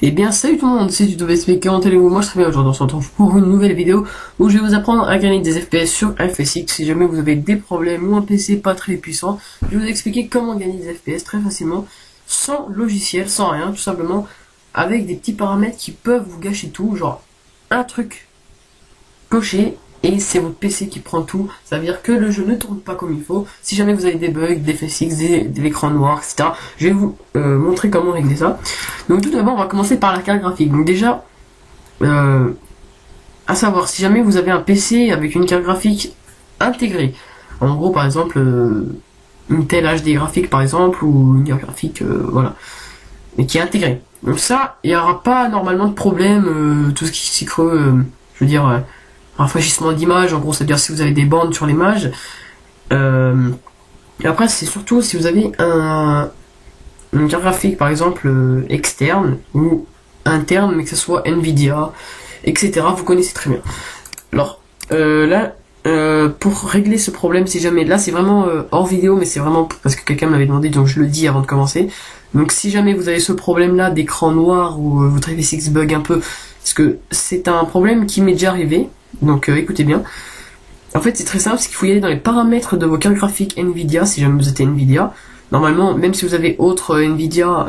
Eh bien salut tout le monde, c'est WSP, comment allez-vous? Moi je très bien. Aujourd'hui on se retrouve pour une nouvelle vidéo où je vais vous apprendre à gagner des FPS sur FSX. Si jamais vous avez des problèmes ou un PC pas très puissant, je vais vous expliquer comment gagner des FPS très facilement, sans logiciel, sans rien, tout simplement avec des petits paramètres qui peuvent vous gâcher tout, genre un truc coché et c'est votre PC qui prend tout. Ça veut dire que le jeu ne tourne pas comme il faut. Si jamais vous avez des bugs, des FSX, de l'écran noir, etc., je vais vous montrer comment régler ça. Donc tout d'abord, on va commencer par la carte graphique. Donc déjà, à savoir, si jamais vous avez un PC avec une carte graphique intégrée, en gros par exemple une telle HD graphique par exemple, ou une carte graphique, voilà, mais qui est intégrée. Donc ça, il n'y aura pas normalement de problème, tout ce qui s'y creux, je veux dire, rafraîchissement d'image, en gros, c'est-à-dire si vous avez des bandes sur l'image. Et après, c'est surtout si vous avez une carte graphique, par exemple, externe ou interne, mais que ce soit Nvidia, etc. Vous connaissez très bien. Alors, là, pour régler ce problème, si jamais, là c'est vraiment hors vidéo, mais c'est vraiment parce que quelqu'un m'avait demandé, donc je le dis avant de commencer. Donc si jamais vous avez ce problème-là d'écran noir ou votre FSX bug un peu, parce que c'est un problème qui m'est déjà arrivé, donc écoutez bien. En fait c'est très simple, c'est qu'il faut y aller dans les paramètres de vos cartes graphiques Nvidia, si jamais vous êtes Nvidia. Normalement, même si vous avez autre Nvidia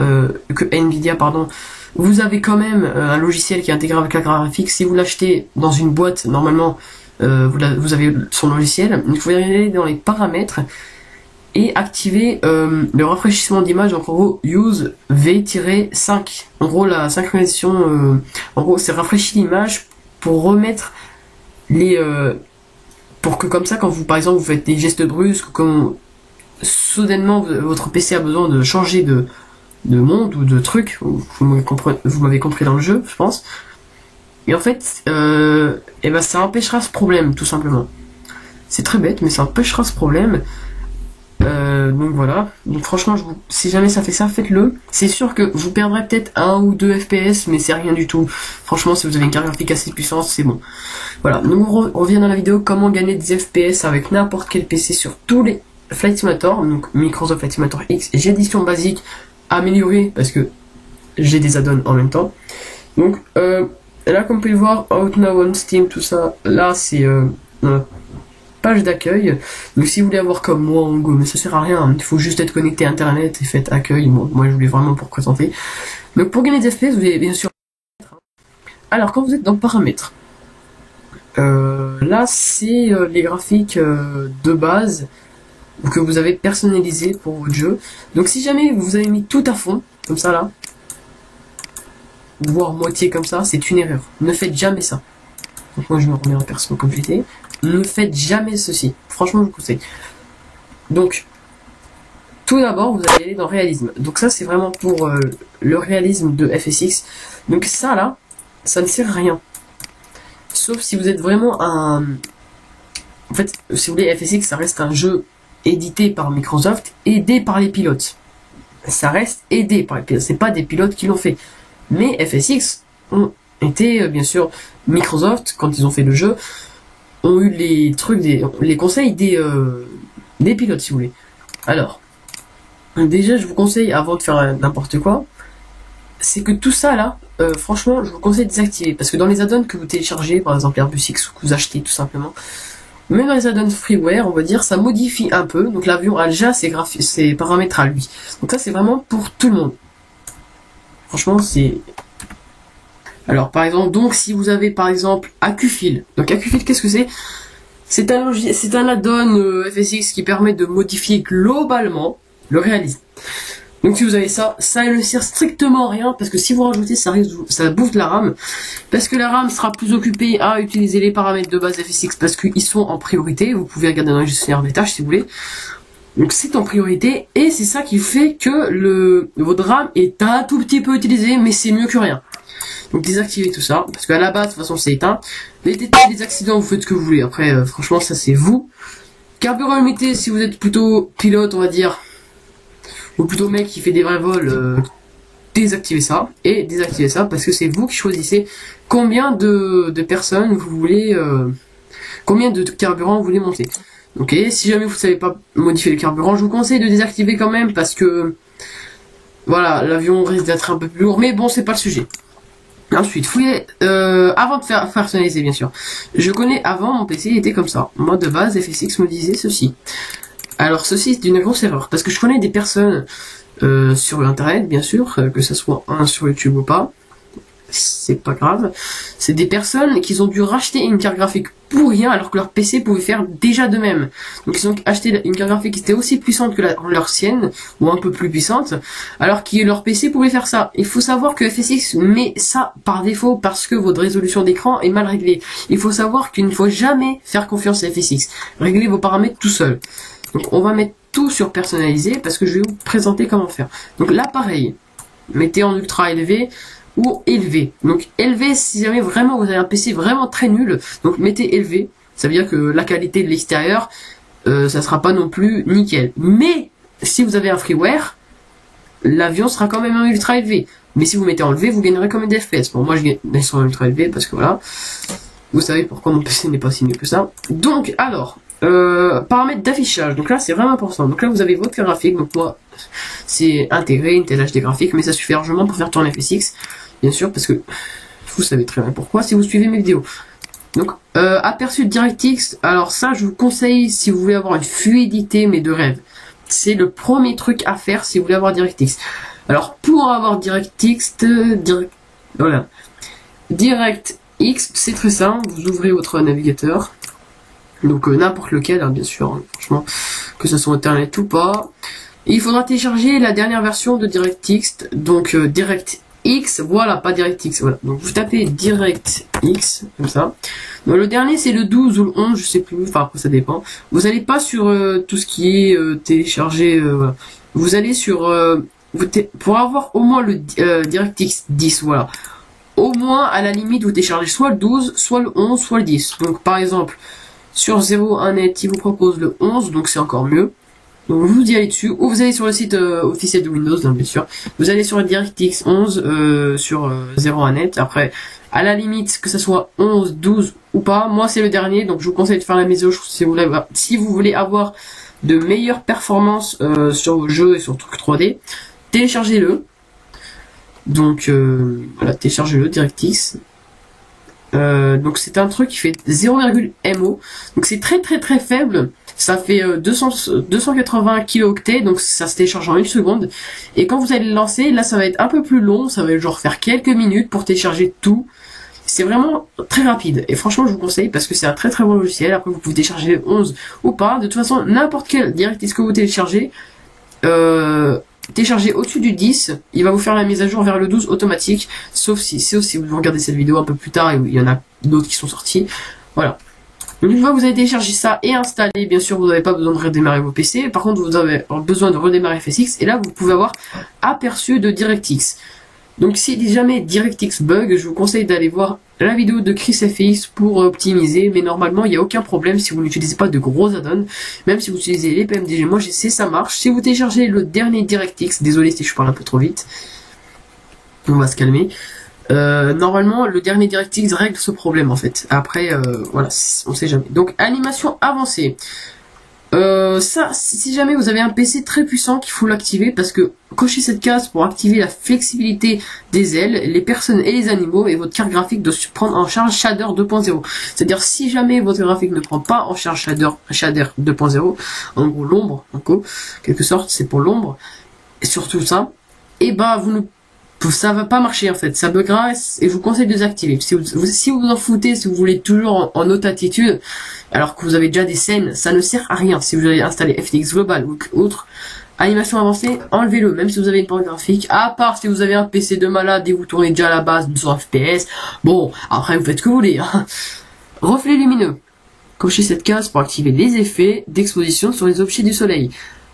que Nvidia, pardon, vous avez quand même un logiciel qui est intégré avec la carte graphique. Si vous l'achetez dans une boîte, normalement, vous avez son logiciel. Il faut y aller dans les paramètres et activer le rafraîchissement d'image, en gros use V-5. En gros la synchronisation, en gros c'est rafraîchir l'image pour remettre les pour que comme ça quand vous par exemple vous faites des gestes brusques, comme soudainement votre PC a besoin de changer de monde ou de truc, vous m'avez compris dans le jeu je pense, et en fait et ben ça empêchera ce problème tout simplement. C'est très bête mais ça empêchera ce problème. Donc voilà, donc franchement si jamais ça fait ça, faites-le. C'est sûr que vous perdrez peut-être 1 ou 2 FPS, mais c'est rien du tout. Franchement, si vous avez une carte graphique assez puissante, c'est bon. Voilà, donc on revient dans la vidéo comment gagner des FPS avec n'importe quel PC sur tous les Flight Simulator. Donc Microsoft Flight Simulator X, j'ai édition basique améliorée parce que j'ai des add-ons en même temps. Donc là comme vous pouvez le voir, Out Now on Steam, tout ça, là c'est page d'accueil. Donc si vous voulez avoir comme moi en Go, mais ça sert à rien, il faut juste être connecté à internet et faites accueil. Moi je voulais vraiment pour présenter. Donc pour gagner des FPS, vous allez bien sûr. Alors quand vous êtes dans paramètres, là c'est les graphiques de base que vous avez personnalisé pour votre jeu. Donc si jamais vous avez mis tout à fond, comme ça là, voire moitié comme ça, c'est une erreur. Ne faites jamais ça. Donc moi je me remets en perso comme j'étais. Ne faites jamais ceci. Franchement, je vous conseille. Donc, tout d'abord, vous allez aller dans réalisme. Donc ça, c'est vraiment pour le réalisme de FSX. Donc ça, là, ça ne sert à rien. Sauf si vous êtes vraiment un... En fait, si vous voulez, FSX, ça reste un jeu édité par Microsoft, aidé par les pilotes. Ça reste aidé par les pilotes. C'est pas des pilotes qui l'ont fait. Mais FSX ont été, bien sûr, Microsoft, quand ils ont fait le jeu, ont eu les trucs, les conseils des pilotes, si vous voulez. Alors, déjà, je vous conseille, avant de faire n'importe quoi, c'est que tout ça là, franchement, je vous conseille de désactiver. Parce que dans les add-ons que vous téléchargez, par exemple Airbus X, ou que vous achetez tout simplement, même dans les add-ons freeware, on va dire, ça modifie un peu. Donc l'avion a déjà ses paramètres à lui. Donc ça, c'est vraiment pour tout le monde. Franchement, c'est... Alors par exemple, donc si vous avez par exemple AccuFill. Donc AccuFill, qu'est-ce que c'est? C'est un add-on FSX qui permet de modifier globalement le réalisme. Donc si vous avez ça, ça ne sert strictement à rien, parce que si vous rajoutez, ça bouffe de la RAM, parce que la RAM sera plus occupée à utiliser les paramètres de base FSX, parce qu'ils sont en priorité. Vous pouvez regarder dans le gestionnaire des tâches si vous voulez. Donc c'est en priorité, et c'est ça qui fait que votre RAM est un tout petit peu utilisé, mais c'est mieux que rien. Donc désactivez tout ça, parce qu'à la base de toute façon c'est éteint. Les détails des accidents, vous faites ce que vous voulez. Après franchement ça c'est vous. Carburant limité si vous êtes plutôt pilote on va dire, ou plutôt mec qui fait des vrais vols, désactivez ça. Et désactivez ça parce que c'est vous qui choisissez combien de personnes vous voulez, combien de carburant vous voulez monter. Ok, si jamais vous ne savez pas modifier le carburant, je vous conseille de désactiver quand même, parce que voilà, l'avion risque d'être un peu plus lourd, mais bon, c'est pas le sujet. Ensuite, fouillez, avant de faire personnaliser, bien sûr. Je connais avant, mon PC était comme ça. Moi, de base, FSX me disait ceci. Alors, ceci, c'est une grosse erreur, parce que je connais des personnes sur l'internet, bien sûr, que ça soit sur YouTube ou pas, c'est pas grave. C'est des personnes qui ont dû racheter une carte graphique pour rien, alors que leur PC pouvait faire déjà de même. Donc ils ont acheté une carte graphique qui était aussi puissante que leur sienne, ou un peu plus puissante, alors que leur PC pouvait faire ça. Il faut savoir que FSX met ça par défaut parce que votre résolution d'écran est mal réglée. Il faut savoir qu'il ne faut jamais faire confiance à FSX. Réglez vos paramètres tout seul. Donc on va mettre tout sur personnaliser parce que je vais vous présenter comment faire. Donc là pareil, mettez en ultra élevé ou élevé. Donc élevé si jamais vraiment vous avez un PC vraiment très nul, donc mettez élevé. Ça veut dire que la qualité de l'extérieur, ça sera pas non plus nickel. Mais si vous avez un freeware, l'avion sera quand même en ultra élevé. Mais si vous mettez en élevé, vous gagnerez quand même des FPS. Bon moi je gagne en ultra élevé parce que voilà. Vous savez pourquoi mon PC n'est pas si nul que ça. Donc alors, paramètres d'affichage. Donc là c'est vraiment important. Donc là vous avez votre carte graphique. Donc moi c'est intégré une telle HD graphique, mais ça suffit largement pour faire tourner FSX. Bien sûr, parce que vous savez très bien pourquoi si vous suivez mes vidéos. Donc, aperçu de DirectX, alors ça je vous conseille si vous voulez avoir une fluidité mais de rêve. C'est le premier truc à faire si vous voulez avoir DirectX. Alors pour avoir DirectX, voilà. DirectX, c'est très simple, vous ouvrez votre navigateur. Donc n'importe lequel, hein, bien sûr, hein, franchement, que ce soit internet ou pas. Et il faudra télécharger la dernière version de DirectX, donc DirectX, voilà, pas DirectX, voilà. Donc vous tapez DirectX, comme ça. Donc le dernier c'est le 12 ou le 11, je sais plus, enfin après ça dépend. Vous allez pas sur tout ce qui est téléchargé, voilà. Vous allez sur, pour avoir au moins le DirectX 10, voilà. Au moins, à la limite, vous téléchargez soit le 12, soit le 11, soit le 10. Donc par exemple, sur 01net, il vous propose le 11, donc c'est encore mieux. Donc vous y allez dessus, ou vous allez sur le site officiel de Windows, bien sûr. Vous allez sur le DirectX 11 sur 01net. Après, à la limite, que ce soit 11, 12 ou pas, moi c'est le dernier, donc je vous conseille de faire la mise à jour si vous voulez avoir de meilleures performances sur vos jeux et sur le truc 3D. Téléchargez-le. Donc voilà, téléchargez-le, DirectX. Donc c'est un truc qui fait 0,MO, donc c'est très très très faible. Ça fait 280 kilooctets, donc ça se télécharge en une seconde. Et quand vous allez le lancer, là ça va être un peu plus long, ça va genre faire quelques minutes pour télécharger tout. C'est vraiment très rapide. Et franchement je vous conseille parce que c'est un très très bon logiciel. Après vous pouvez télécharger le 11 ou pas. De toute façon n'importe quel DirectX que vous téléchargez, téléchargez au-dessus du 10, il va vous faire la mise à jour vers le 12 automatique. Sauf si vous regardez cette vidéo un peu plus tard et il y en a d'autres qui sont sortis. Voilà. Donc une fois que vous avez téléchargé ça et installé, bien sûr vous n'avez pas besoin de redémarrer vos PC. Par contre vous avez besoin de redémarrer FSX et là vous pouvez avoir aperçu de DirectX. Donc si jamais DirectX bug, je vous conseille d'aller voir la vidéo de ChrisFX pour optimiser. Mais normalement il n'y a aucun problème si vous n'utilisez pas de gros add-ons. Même si vous utilisez les PMDG, moi je sais ça marche. Si vous téléchargez le dernier DirectX, désolé si je parle un peu trop vite, on va se calmer. Normalement le dernier DirectX règle ce problème en fait. Après voilà, on sait jamais. Donc animation avancée, ça si jamais vous avez un PC très puissant, qu'il faut l'activer parce que cochez cette case pour activer la flexibilité des ailes, les personnes et les animaux, et votre carte graphique doit prendre en charge Shader 2.0. C'est à dire si jamais votre graphique ne prend pas en charge Shader 2.0, en gros l'ombre, en quelque sorte c'est pour l'ombre, et surtout ça, et bah ça va pas marcher en fait, ça buggera et je vous conseille de désactiver. Si vous en foutez, si vous voulez toujours en haute attitude, alors que vous avez déjà des scènes, ça ne sert à rien. Si vous avez installé FTX Global ou autre, animation avancée, enlevez-le, même si vous avez une porte graphique, à part si vous avez un PC de malade et vous tournez déjà à la base 200 FPS, bon, après vous faites ce que vous voulez. Hein. Reflet lumineux. Cochez cette case pour activer les effets d'exposition sur les objets du soleil.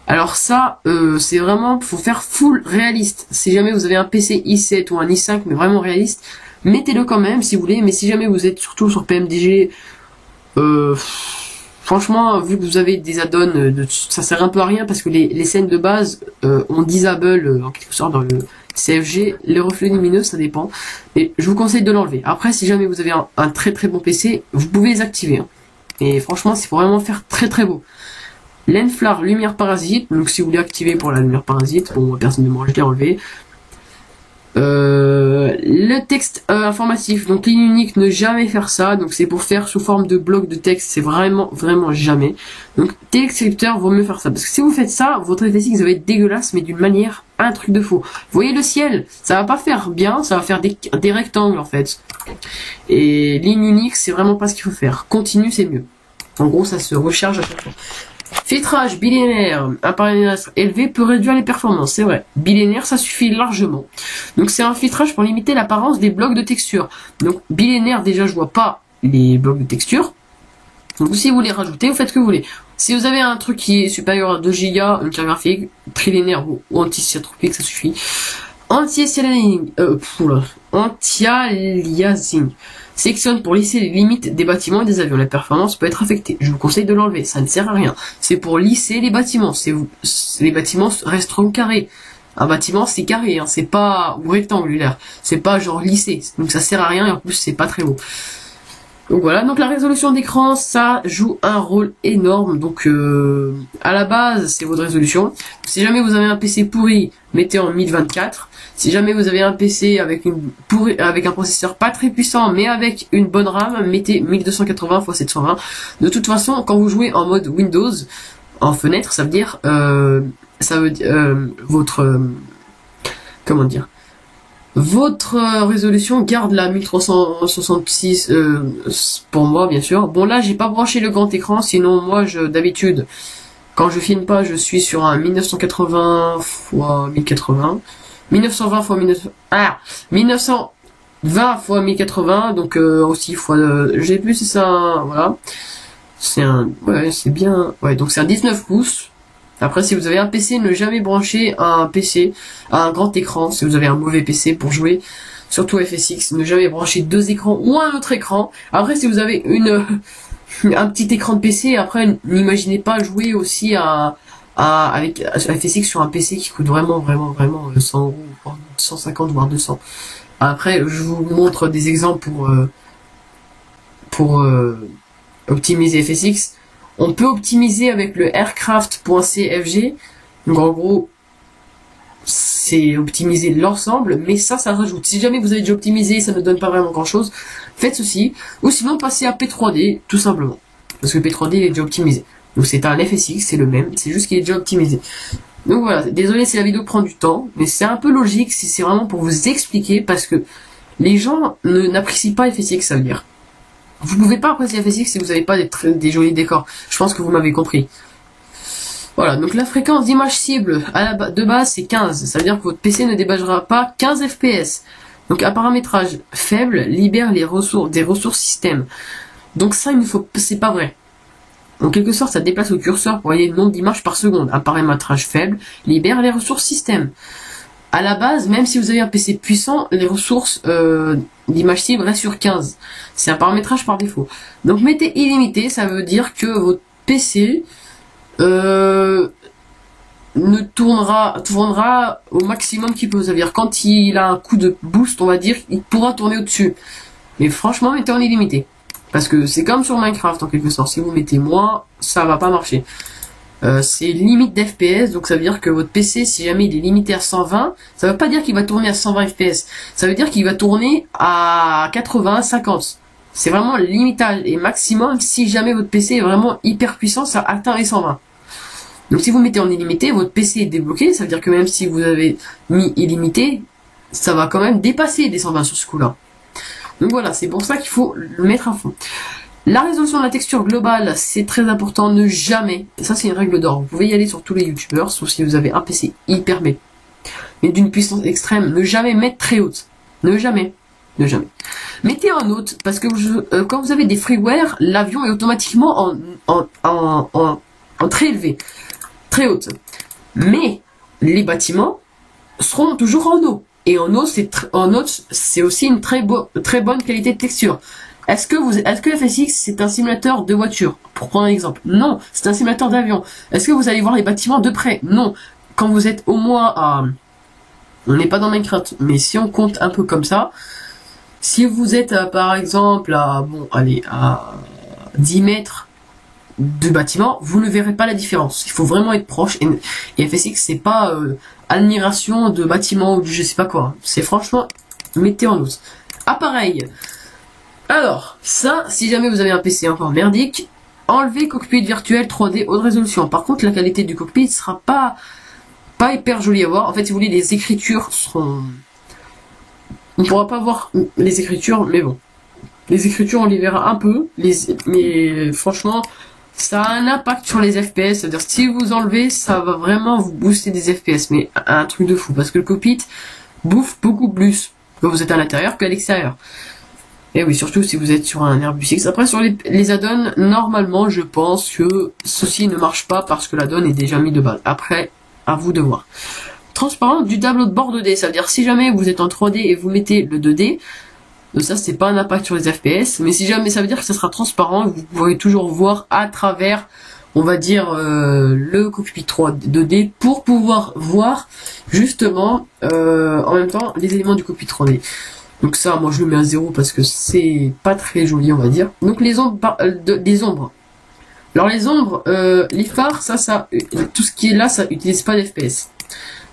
Alors ça, c'est vraiment, faut faire full réaliste. Si jamais vous avez un PC i7 ou un i5, mais vraiment réaliste, mettez-le quand même si vous voulez. Mais si jamais vous êtes surtout sur PMDG, franchement, vu que vous avez des add-ons, ça sert un peu à rien parce que les scènes de base ont disable en quelque sorte dans le CFG. Les reflets lumineux, ça dépend. Et je vous conseille de l'enlever. Après, si jamais vous avez un très très bon PC, vous pouvez les activer. Hein. Et franchement, c'est pour vraiment faire très très beau. L'enflar, lumière parasite. Donc si vous voulez activer pour la lumière parasite, bon, personne ne me je l'ai enlevé. Le texte informatif, donc ligne unique, ne jamais faire ça, donc c'est pour faire sous forme de bloc de texte, c'est vraiment jamais. Donc téléscripteur, vaut mieux faire ça, parce que si vous faites ça, votre FSX va être dégueulasse, mais d'une manière, un truc de fou. Vous voyez le ciel, ça va pas faire bien, ça va faire des rectangles en fait. Et ligne unique, c'est vraiment pas ce qu'il faut faire. Continue, c'est mieux. En gros, ça se recharge à chaque fois. Filtrage bilinéaire, un paramètre élevé peut réduire les performances, c'est vrai. Bilinéaire, ça suffit largement. Donc c'est un filtrage pour limiter l'apparence des blocs de texture. Donc bilinéaire, déjà je vois pas les blocs de texture. Donc si vous les rajoutez, vous faites ce que vous voulez. Si vous avez un truc qui est supérieur à 2 Go, une carte graphique, trilinéaire ou anti-ciatropique, ça suffit. Anti-aliasing, anti-aliasing. Sectionne pour lisser les limites des bâtiments et des avions. La performance peut être affectée. Je vous conseille de l'enlever. Ça ne sert à rien. C'est pour lisser les bâtiments. Les bâtiments resteront carrés. Un bâtiment, c'est carré, hein. C'est pas, ou rectangulaire. C'est pas genre lissé. Donc ça sert à rien et en plus c'est pas très beau. Donc voilà, donc la résolution d'écran, ça joue un rôle énorme. Donc à la base, c'est votre résolution. Si jamais vous avez un PC pourri, mettez en 1024. Si jamais vous avez un PC avec un processeur pas très puissant, mais avec une bonne RAM, mettez 1280 x 720. De toute façon, quand vous jouez en mode Windows, en fenêtre, ça veut dire, comment dire, votre résolution garde la 1366 pour moi bien sûr. Bon là j'ai pas branché le grand écran, sinon moi d'habitude quand je filme pas je suis sur un 1980 x 1080, 1920 x 1920 x 1080, donc aussi fois j'ai plus c'est ça, voilà. C'est bien, donc c'est un 19 pouces. Après, si vous avez un PC, ne jamais brancher un PC à un grand écran. Si vous avez un mauvais PC pour jouer, surtout FSX, ne jamais brancher 2 écrans ou un autre écran. Après, si vous avez un petit écran de PC, après, n'imaginez pas jouer aussi avec FSX sur un PC qui coûte vraiment 100 euros, 150 voire 200. Après, je vous montre des exemples pour optimiser FSX. On peut optimiser avec le aircraft.cfg. Donc en gros, c'est optimiser l'ensemble, mais ça rajoute. Si jamais vous avez déjà optimisé, ça ne donne pas vraiment grand chose, faites ceci. Ou sinon, passez à P3D, tout simplement. Parce que P3D est déjà optimisé. Donc c'est un FSX, c'est le même, c'est juste qu'il est déjà optimisé. Donc voilà, désolé si la vidéo prend du temps, mais c'est un peu logique, si c'est vraiment pour vous expliquer, parce que les gens n'apprécient pas FSX, ça veut dire. Vous pouvez pas apprécier FSX si vous n'avez pas des jolis décors. Je pense que vous m'avez compris. Voilà, donc la fréquence d'image cible de base c'est 15. Ça veut dire que votre PC ne débagera pas 15 FPS. Donc un paramétrage faible libère des ressources système. Donc ça, c'est pas vrai. En quelque sorte, ça déplace le curseur pour voyez le nombre d'images par seconde. Un paramétrage faible libère les ressources système. À la base, même si vous avez un PC puissant, les ressources d'image cible restent sur 15. C'est un paramétrage par défaut. Donc mettez illimité, ça veut dire que votre PC tournera au maximum qu'il peut. Ça veut dire quand il a un coup de boost, on va dire, il pourra tourner au-dessus. Mais franchement, mettez en illimité. Parce que c'est comme sur Minecraft en quelque sorte. Si vous mettez moins, ça va pas marcher. C'est limite d'FPS, donc ça veut dire que votre PC, si jamais il est limité à 120, ça veut pas dire qu'il va tourner à 120 FPS. Ça veut dire qu'il va tourner à 80, 50. C'est vraiment le limitage et maximum si jamais votre PC est vraiment hyper puissant, ça atteint les 120. Donc si vous mettez en illimité, votre PC est débloqué, ça veut dire que même si vous avez mis illimité, ça va quand même dépasser les 120 sur ce coup-là. Donc voilà, c'est pour ça qu'il faut le mettre à fond. La résolution de la texture globale, c'est très important, ne jamais, ça c'est une règle d'or, vous pouvez y aller sur tous les youtubeurs, sauf si vous avez un PC hyper mais d'une puissance extrême, ne jamais mettre très haute, ne jamais. Mettez en haute, parce que quand vous avez des freeware, l'avion est automatiquement en très élevé, très haute. Mais les bâtiments seront toujours en haut, et en haut c'est aussi une très bonne qualité de texture. Est-ce que FSX c'est un simulateur de voiture? Pour prendre un exemple. Non, c'est un simulateur d'avion. Est-ce que vous allez voir les bâtiments de près? Non. Quand vous êtes au moins à... On n'est pas dans Minecraft, mais si on compte un peu comme ça, si vous êtes par exemple à 10 mètres du bâtiment, vous ne verrez pas la différence. Il faut vraiment être proche. Et FSX, c'est pas admiration de bâtiment ou du je sais pas quoi. C'est franchement, mettez en note. Appareil. Alors, ça, si jamais vous avez un PC encore merdique, enlevez cockpit virtuel 3D haute résolution. Par contre, la qualité du cockpit sera pas hyper jolie à voir. En fait, si vous voulez, les écritures seront... On ne pourra pas voir les écritures, mais bon. Les écritures, on les verra un peu. Mais franchement, ça a un impact sur les FPS. C'est-à-dire, si vous enlevez, ça va vraiment vous booster des FPS. Mais un truc de fou. Parce que le cockpit bouffe beaucoup plus quand vous êtes à l'intérieur qu'à l'extérieur. Et oui, surtout si vous êtes sur un Airbus X. Après, sur les add-ons, normalement, je pense que ceci ne marche pas parce que l'add-on est déjà mis de base. Après, à vous de voir. Transparent du tableau de bord 2D. Ça veut dire, si jamais vous êtes en 3D et vous mettez le 2D, ça, c'est pas un impact sur les FPS. Mais si jamais, ça veut dire que ça sera transparent, vous pourrez toujours voir à travers, on va dire, le cockpit 2D pour pouvoir voir, justement, en même temps, les éléments du cockpit 3D. Donc ça, moi je le mets à 0 parce que c'est pas très joli, on va dire. Donc les ombres, des ombres. Alors les ombres, les phares, ça, tout ce qui est là, ça utilise pas d'FPS.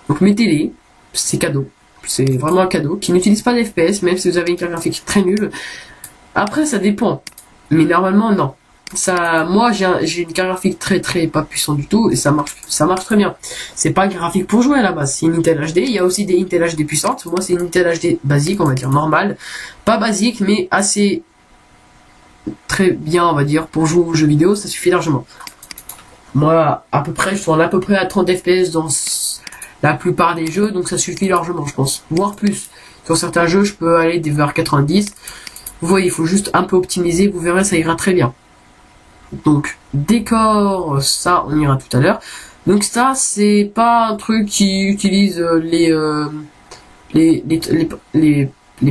Donc mettez-les, c'est cadeau. C'est vraiment un cadeau qui n'utilise pas d'FPS, même si vous avez une carte graphique très nulle. Après, ça dépend. Mais normalement, non. Ça, moi, j'ai une carte graphique très pas puissante du tout et ça marche très bien. C'est pas un graphique pour jouer à la base, c'est une Intel HD. Il y a aussi des Intel HD puissantes. Moi, c'est une Intel HD basique, on va dire normale, pas basique, mais assez très bien, on va dire, pour jouer aux jeux vidéo, ça suffit largement. Moi, à peu près, je tourne à peu près à 30 FPS dans la plupart des jeux, donc ça suffit largement, je pense, voire plus. Sur certains jeux, je peux aller vers 90. Vous voyez, il faut juste un peu optimiser, vous verrez, ça ira très bien. Donc, décor, ça, on ira tout à l'heure. Donc ça, c'est pas un truc qui utilise les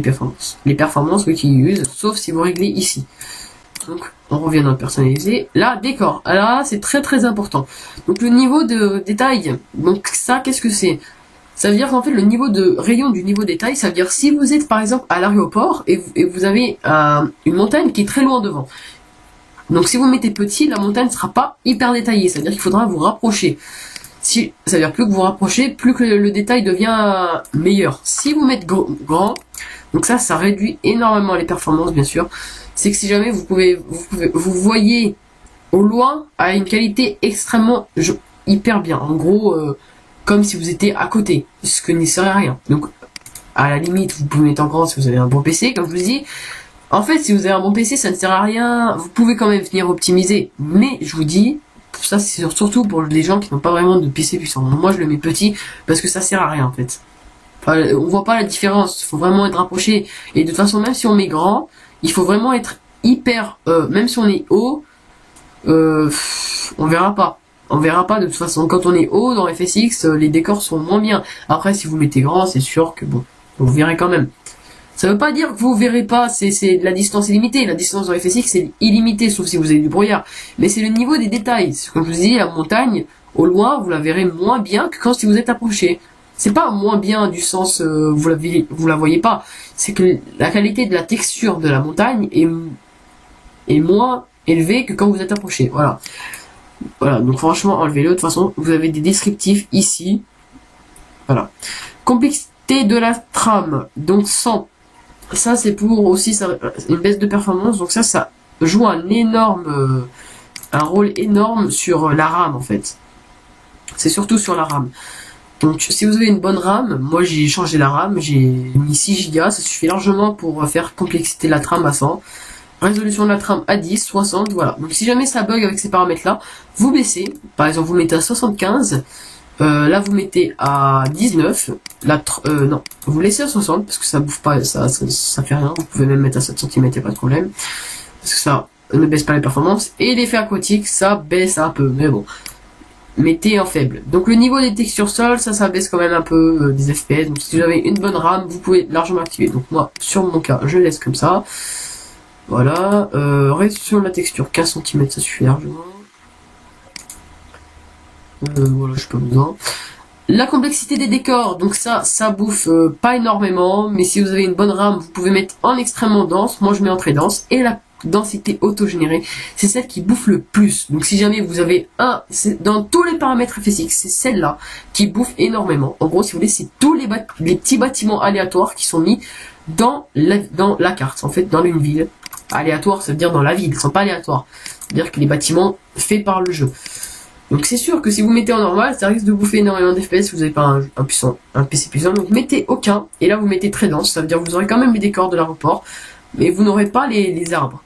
performances. Les performances, oui, qui usent, sauf si vous réglez ici. Donc, on revient dans le personnalisé. Là, décor. Alors là, c'est très important. Donc, le niveau de détail. Donc, ça, qu'est-ce que c'est? Ça veut dire qu'en fait, le niveau de rayon du niveau détail, ça veut dire si vous êtes, par exemple, à l'aéroport et vous avez une montagne qui est très loin devant. Donc si vous mettez petit, la montagne ne sera pas hyper détaillée. C'est-à-dire qu'il faudra vous rapprocher. Ça veut dire plus que vous rapprochez, plus que le détail devient meilleur. Si vous mettez grand, donc ça réduit énormément les performances, bien sûr. C'est que si jamais vous voyez au loin à une qualité extrêmement hyper bien. En gros, comme si vous étiez à côté, ce que n'y serait rien. Donc à la limite, vous pouvez mettre en grand si vous avez un bon PC, comme je vous dis. En fait, si vous avez un bon PC, ça ne sert à rien. Vous pouvez quand même venir optimiser. Mais je vous dis, ça c'est surtout pour les gens qui n'ont pas vraiment de PC puissant. Moi, je le mets petit parce que ça sert à rien en fait. Enfin, on voit pas la différence. Il faut vraiment être rapproché. Et de toute façon, même si on met grand, il faut vraiment être hyper... même si on est haut, on verra pas. On verra pas de toute façon. Quand on est haut dans FSX, les décors sont moins bien. Après, si vous mettez grand, c'est sûr que bon, vous verrez quand même. Ça veut pas dire que vous verrez pas, c'est la distance illimitée. La distance dans FSX c'est illimité, sauf si vous avez du brouillard. Mais c'est le niveau des détails. Comme je vous dis, la montagne, au loin, vous la verrez moins bien que quand si vous êtes approché. C'est pas moins bien du sens vous la voyez pas. C'est que la qualité de la texture de la montagne est moins élevée que quand vous êtes approché. Voilà. Voilà. Donc franchement, enlevez-le. De toute façon, vous avez des descriptifs ici. Voilà. Complexité de la trame. Donc 100. Ça c'est pour aussi une baisse de performance, donc ça joue un rôle énorme sur la RAM en fait. C'est surtout sur la RAM. Donc si vous avez une bonne RAM, moi j'ai changé la RAM, j'ai mis 6 Go, ça suffit largement pour faire complexité de la trame à 100. Résolution de la trame à 10, 60, voilà. Donc si jamais ça bug avec ces paramètres là, vous baissez, par exemple vous mettez à 75. Là vous mettez à 19, non, vous laissez à 60 parce que ça bouffe pas, ça fait rien, vous pouvez même mettre à 7 cm, y a pas de problème, parce que ça ne baisse pas les performances, et l'effet aquatique, ça baisse un peu, mais bon, mettez en faible. Donc le niveau des textures sol, ça baisse quand même un peu des FPS, donc si vous avez une bonne RAM, vous pouvez largement activer. Donc moi, sur mon cas, je laisse comme ça, voilà, réduction de la texture, 15 cm, ça suffit largement. Voilà, je sais pas besoin. La complexité des décors, donc ça bouffe pas énormément, mais si vous avez une bonne RAM, vous pouvez mettre en extrêmement dense. Moi, je mets en très dense. Et la densité autogénérée, c'est celle qui bouffe le plus. Donc si jamais vous avez dans tous les paramètres FSX, c'est celle-là qui bouffe énormément. En gros, si vous voulez, c'est tous les petits bâtiments aléatoires qui sont mis dans la carte, en fait, dans une ville. Aléatoire, ça veut dire dans la ville, ils sont pas aléatoires. C'est-à-dire que les bâtiments faits par le jeu. Donc c'est sûr que si vous mettez en normal, ça risque de bouffer énormément d'FPS si vous n'avez pas un PC puissant. Donc mettez aucun, et là vous mettez très dense, ça veut dire que vous aurez quand même les décors de l'aéroport, mais vous n'aurez pas les arbres.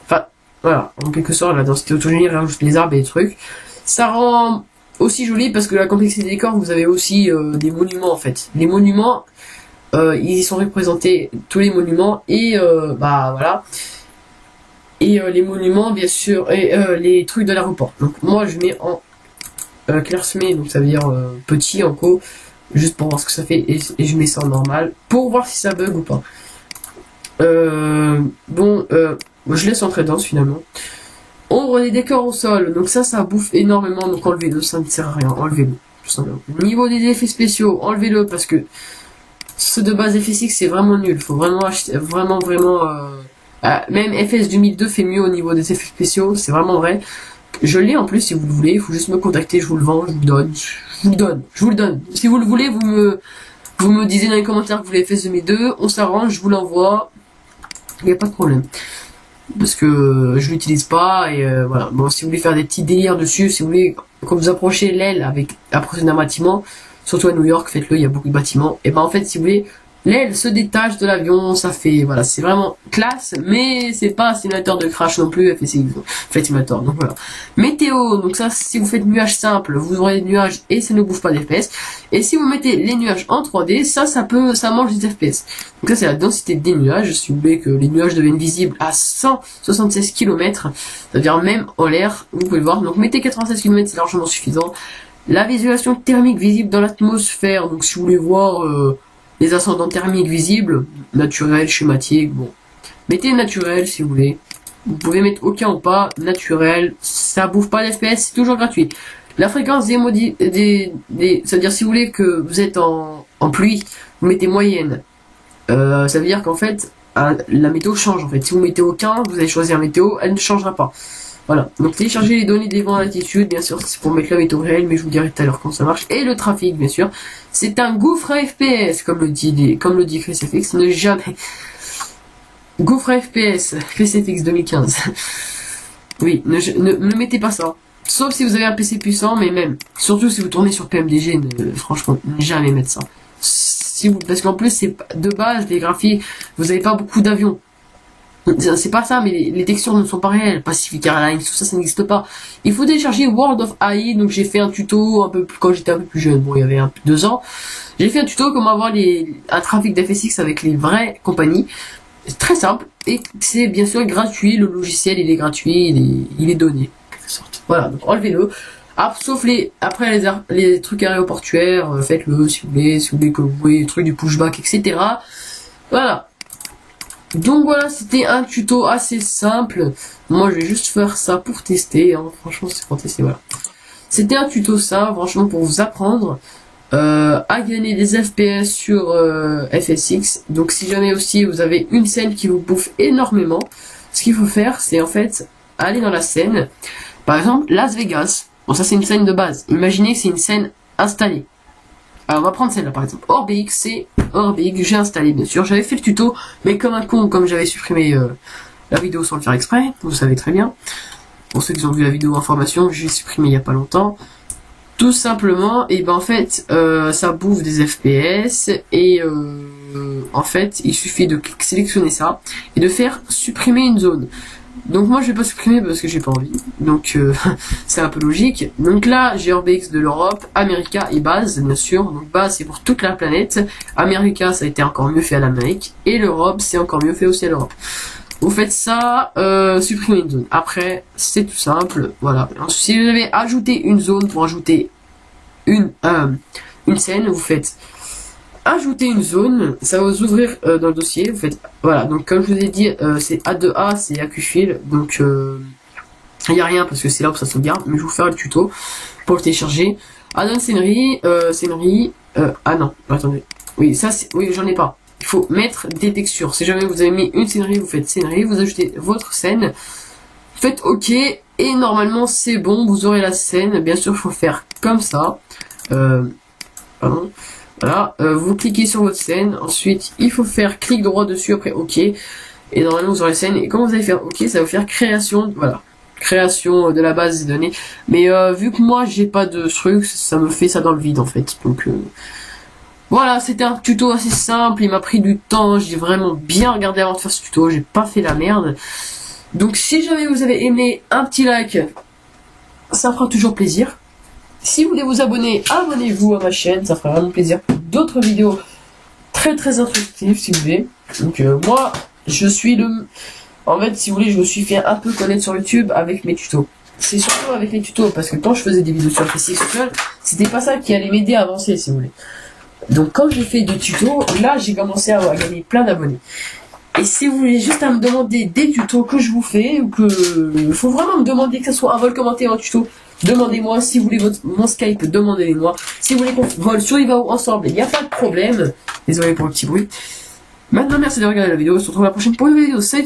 Enfin, voilà, en quelque sorte, la densité autogénérée rajoute les arbres et les trucs. Ça rend aussi joli parce que la complexité des décors, vous avez aussi des monuments en fait. Les monuments, ils y sont représentés, tous les monuments, et bah voilà. Et les monuments, bien sûr, et les trucs de l'aéroport. Donc moi je mets en clairsemé, donc ça veut dire petit en co, juste pour voir ce que ça fait, et je mets ça en normal, pour voir si ça bug ou pas. Je laisse en très dense finalement. Ombre des décors au sol, donc ça bouffe énormément, donc enlevez-le, ça ne sert à rien, enlevez-le, tout simplement. Niveau des effets spéciaux, enlevez-le, parce que ceux de base FSX c'est vraiment nul, faut vraiment acheter, vraiment, même FS 2002 fait mieux au niveau des effets spéciaux, c'est vraiment vrai. Je l'ai en plus si vous le voulez, il faut juste me contacter, je vous le vends, je vous le donne. Si vous le voulez, vous me disiez dans les commentaires que vous l'avez fait FS 2002, on s'arrange, je vous l'envoie, il n'y a pas de problème. Parce que je l'utilise pas, et voilà. Bon, si vous voulez faire des petits délires dessus, si vous voulez, quand vous approchez l'aile approchez d'un bâtiment, surtout à New York, faites-le, il y a beaucoup de bâtiments, et ben en fait, si vous voulez, l'aile se détache de l'avion, ça fait, voilà, c'est vraiment classe, mais c'est pas un simulateur de crash non plus, Flight Simulator, donc voilà. Météo, donc ça, si vous faites nuages simples, vous aurez des nuages et ça ne bouffe pas d'FPS. Et si vous mettez les nuages en 3D, ça mange des FPS. Donc ça, c'est la densité des nuages, si vous voulez que les nuages deviennent visibles à 176 km, c'est-à-dire même en l'air, vous pouvez le voir. Donc mettez 96 km, c'est largement suffisant. La visualisation thermique visible dans l'atmosphère, donc si vous voulez voir, les ascendants thermiques visibles, naturel, schématique, bon. Mettez naturel si vous voulez. Vous pouvez mettre aucun ou pas, naturel, ça bouffe pas d'FPS, c'est toujours gratuit. La fréquence c'est-à-dire si vous voulez que vous êtes en pluie, vous mettez moyenne. Ça veut dire qu'en fait, la météo change en fait. Si vous mettez aucun, vous allez choisir météo, elle ne changera pas. Voilà, donc télécharger les données des vents d'altitude, bien sûr, c'est pour mettre la météo réelle, mais je vous dirai tout à l'heure comment ça marche. Et le trafic, bien sûr, c'est un gouffre à FPS, comme le dit ChrisFX, ne jamais. Gouffre à FPS, ChrisFX 2015. Oui, ne mettez pas ça. Sauf si vous avez un PC puissant, mais même, surtout si vous tournez sur PMDG, franchement, ne jamais mettre ça. Parce qu'en plus, c'est de base, les graphiques, vous n'avez pas beaucoup d'avions. C'est pas ça, mais les textures ne sont pas réelles. Pacific Airlines, tout ça, ça n'existe pas. Il faut télécharger World of AI, donc j'ai fait un tuto un peu plus, quand j'étais un peu plus jeune, bon, il y avait 2 ans. J'ai fait un tuto comment avoir un trafic d'FSX avec les vraies compagnies. C'est très simple, et c'est bien sûr gratuit, le logiciel il est gratuit, il est donné. Voilà, donc enlevez-le. Sauf après les trucs aéroportuaires, faites-le si vous voulez que vous voyez les trucs du pushback, etc. Voilà. Donc voilà, c'était un tuto assez simple. Moi je vais juste faire ça pour tester, hein. Franchement c'est pour tester, voilà. C'était un tuto simple, franchement pour vous apprendre à gagner des FPS sur FSX. Donc si jamais aussi vous avez une scène qui vous bouffe énormément, ce qu'il faut faire c'est en fait aller dans la scène. Par exemple Las Vegas, bon ça c'est une scène de base. Imaginez que c'est une scène installée. Alors on va prendre celle-là par exemple. Orbx, c'est Orbx, j'ai installé bien sûr. J'avais fait le tuto, mais comme un con, comme j'avais supprimé la vidéo sans le faire exprès, vous savez très bien. Pour ceux qui ont vu la vidéo information, j'ai supprimé il y a pas longtemps. Tout simplement, et ben en fait, ça bouffe des FPS et en fait, il suffit de sélectionner ça et de faire supprimer une zone. Donc moi je vais pas supprimer parce que j'ai pas envie. Donc c'est un peu logique. Donc là j'ai Orbx de l'Europe, America et base bien sûr. Donc base c'est pour toute la planète. America ça a été encore mieux fait à l'Amérique. Et l'Europe c'est encore mieux fait aussi à l'Europe. Vous faites ça, supprimer une zone. Après c'est tout simple. Voilà. Ensuite, si vous avez ajouté une zone pour ajouter une scène, vous faites ajouter une zone, ça va vous ouvrir dans le dossier, vous faites, voilà, donc comme je vous ai dit, c'est A2A, c'est AQFile, donc il n'y a rien parce que c'est là où ça sauvegarde, mais je vais vous faire le tuto pour le télécharger. Addon Scenery, ah non, attendez, oui, ça, oui, j'en ai pas, il faut mettre des textures. Si jamais vous avez mis une scénerie, vous faites scénerie, vous ajoutez votre scène, faites OK, et normalement c'est bon, vous aurez la scène. Bien sûr, il faut faire comme ça. Pardon. Voilà, vous cliquez sur votre scène, ensuite il faut faire clic droit dessus, après OK, et normalement vous aurez la scène, et quand vous allez faire OK, ça va vous faire création, voilà, création de la base des données, mais vu que moi j'ai pas de truc, ça me fait ça dans le vide en fait, donc voilà, c'était un tuto assez simple, il m'a pris du temps, j'ai vraiment bien regardé avant de faire ce tuto, j'ai pas fait la merde, donc si jamais vous avez aimé, un petit like, ça fera toujours plaisir. Si vous voulez vous abonner, abonnez-vous à ma chaîne, ça fera vraiment plaisir pour d'autres vidéos très très instructives si vous voulez. Donc moi, je suis en fait, si vous voulez, je me suis fait un peu connaître sur YouTube avec mes tutos. C'est surtout avec les tutos, parce que quand je faisais des vidéos sur le PC sexuel, c'était pas ça qui allait m'aider à avancer si vous voulez. Donc quand j'ai fait des tutos, là j'ai commencé à gagner plein d'abonnés. Et si vous voulez juste à me demander des tutos que je vous fais, ou que... faut vraiment me demander, que ce soit un vol commenté ou un tuto, demandez-moi. Si vous voulez mon Skype, demandez-moi. Si vous voulez qu'on vole sur Ivao ensemble, il n'y a pas de problème. Désolé pour le petit bruit. Maintenant, merci de regarder la vidéo. On se retrouve la prochaine pour une vidéo. Salut!